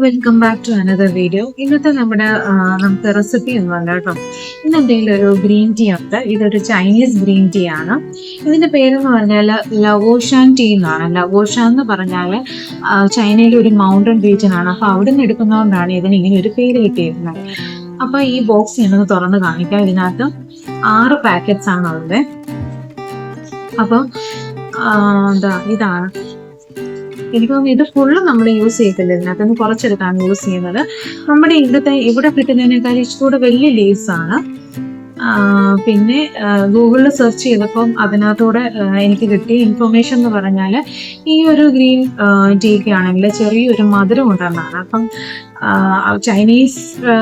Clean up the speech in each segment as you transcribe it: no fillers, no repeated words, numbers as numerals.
Welcome back to another video. ഇന്നത്തെ നമുക്ക് recipe ഒന്നുമല്ല കേട്ടോ. ഇന്ന് എന്തെങ്കിലും ഒരു ഗ്രീൻ ടീ ഉണ്ട്. ഇതൊരു ചൈനീസ് ഗ്രീൻ ടീ ആണ്. ഇതിന്റെ പേരെന്ന് പറഞ്ഞാൽ ലവോഷാൻ ടീ എന്നാണ്. ലവോഷാൻ എന്ന് പറഞ്ഞാൽ ചൈനയിലെ ഒരു മൗണ്ടൻ റീജിയൻ ആണ്. അപ്പൊ അവിടെ നിന്ന് എടുക്കുന്നതുകൊണ്ടാണ് ഇതിന് ഇങ്ങനെ ഒരു പേര് കിട്ടിയിരുന്നത്. അപ്പൊ ഈ ബോക്സ് ഞാനൊന്ന് തുറന്ന് കാണിക്കാം. ഇതിനകത്ത് 6 പാക്കറ്റ്സ് ആണ് ഉള്ളത്. അപ്പൊ ഇതാണ്. എനിക്ക് തോന്നുന്നു ഇത് ഫുള്ള് നമ്മൾ യൂസ് ചെയ്തില്ല. ഇതിനകത്ത് കുറച്ചെടുത്താണ് യൂസ് ചെയ്യുന്നത്. നമ്മുടെ ഇവിടെ കിട്ടുന്നതിനേക്കാൾ ഇച്ചിരി വലിയ ലീവ്സ് ആണ്. പിന്നെ ഗൂഗിളിൽ സെർച്ച് ചെയ്തപ്പം അതിനകത്തൂടെ എനിക്ക് കിട്ടിയ ഇൻഫർമേഷൻ എന്ന് പറഞ്ഞാൽ ഈ ഒരു ഗ്രീൻ ടീക്ക് ആണെങ്കിൽ ചെറിയൊരു മധുരം ഉണ്ടെന്നാണ്. അപ്പം ചൈനീസ്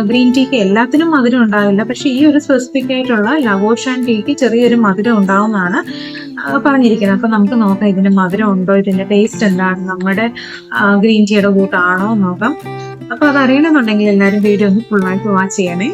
ഗ്രീൻ ടീക്ക് എല്ലാത്തിനും മധുരം ഉണ്ടാവില്ല, പക്ഷെ ഈ ഒരു സ്പെസിഫിക് ആയിട്ടുള്ള ലവോഷാൻ ടീക്ക് ചെറിയൊരു മധുരം ഉണ്ടാവുമെന്നാണ് പറഞ്ഞിരിക്കുന്നത്. അപ്പൊ നമുക്ക് നോക്കാം ഇതിന്റെ മധുരം ഉണ്ടോ, ഇതിന്റെ ടേസ്റ്റ് എന്താണ്, നമ്മുടെ ഗ്രീൻ ടീയുടെ കൂട്ടാണോ നോക്കാം. അപ്പൊ അത് അറിയണമെന്നുണ്ടെങ്കിൽ എല്ലാവരും വീഡിയോ ഒന്ന് ഫുള്ളായിട്ട് വാച്ച് ചെയ്യണേ.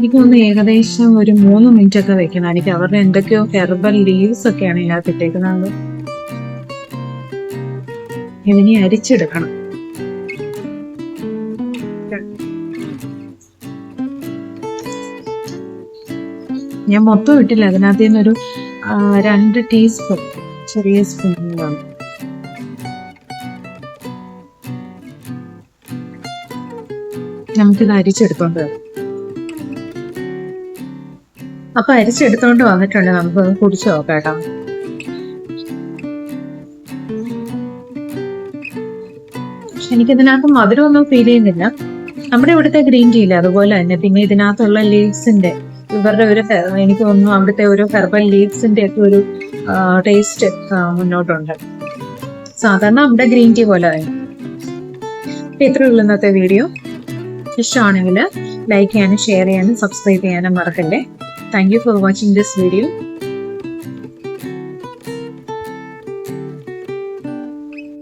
എനിക്കൊന്ന് ഏകദേശം ഒരു 3 മിനിറ്റ് ഒക്കെ വെക്കണം. എനിക്ക് അവരുടെ എന്തൊക്കെയോ ഹെർബൽ ലീവ്സ് ഒക്കെയാണ് ഇതിനകത്ത് ഇട്ടേക്കുന്നത്. ഇതിനെ അരിച്ചെടുക്കണം. ഞാൻ മൊത്തം ഇട്ടില്ല, അതിനകത്ത് നിന്നൊരു 2 ടീസ്പൂൺ ചെറിയ സ്പൂണിലാണ്. നമുക്കിത് അരിച്ചെടുത്തോണ്ട് വരാം. അപ്പൊ അരിച്ചെടുത്തോണ്ട് വന്നിട്ടുണ്ട്. നമുക്ക് കുടിച്ചു നോക്കാം കേട്ടോ. പക്ഷെ എനിക്കിതിനകത്ത് മധുരമൊന്നും ഫീൽ ചെയ്യുന്നില്ല. നമ്മുടെ ഇവിടുത്തെ ഗ്രീൻ ടീ ഇല്ല അതുപോലെ തന്നെ. പിന്നെ ഇതിനകത്തുള്ള ലീവ്സിന്റെ ഇവരുടെ എനിക്ക് തോന്നുന്നു അവിടുത്തെ ഒരു ഹെർബൽ ലീവ്സിന്റെ ഒക്കെ ഒരു ടേസ്റ്റ് മുന്നോട്ടുണ്ട്. സാധാരണ നമ്മുടെ ഗ്രീൻ ടീ പോലെ തന്നെ. ഇത്രയുള്ള ഇന്നത്തെ വീഡിയോ. ഇഷ്ടമാണെങ്കിൽ ലൈക്ക് ചെയ്യാനും ഷെയർ ചെയ്യാനും സബ്സ്ക്രൈബ് ചെയ്യാനും മറക്കല്ലേ. Thank you for watching this video.